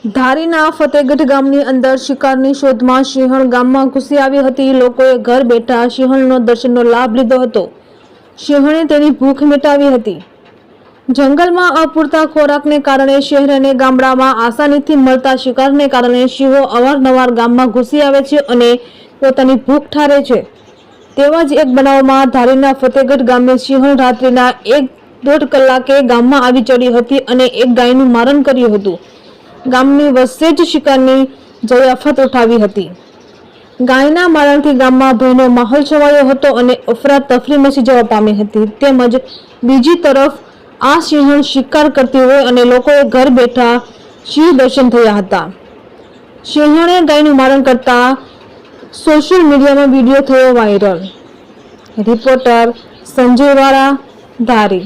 ધારીના ફતેગઢ ગામની અંદર શિકારની શોધમાં સિંહણ ગામમાં ઘૂસી આવી હતી। લોકોએ ઘર બેઠા સિંહણનો દર્શનનો લાભ લીધો હતો। સિંહણે તેની ભૂખ મિટાવી હતી। જંગલમાં અપૂરતા ખોરાકને કારણે શહેર અને ગામડામાં આસાનીથી મળતા શિકારને કારણે સિંહો અવારનવાર ગામમાં ઘૂસી આવે છે અને પોતાની ભૂખ ઠારે છે। તેવા જ એક બનાવમાં ધારીના ફતેગઢ ગામે સિંહણ રાત્રિના 1-1.5 કલાકે ગામમાં આવી ચડી હતી અને એક ગાયનું મારણ કર્યું હતું। ગામની વચ્ચે જ શિકારની જયાફત ઉઠાવી હતી। ગાયના મારણથી ગામમાં ભયનો માહોલ છવાયો હતો અને અફરાતફરી મચી જવા પામી હતી। તેમજ બીજી તરફ આ સિંહણ શિકાર કરતી હોય અને લોકોએ ઘર બેઠા સિંહ દર્શન થયા હતા। સિંહણે ગાયનું મારણ કરતા સોશિયલ મીડિયામાં વિડીયો થયો વાયરલ। રિપોર્ટર સંજય વાળા, ધારી।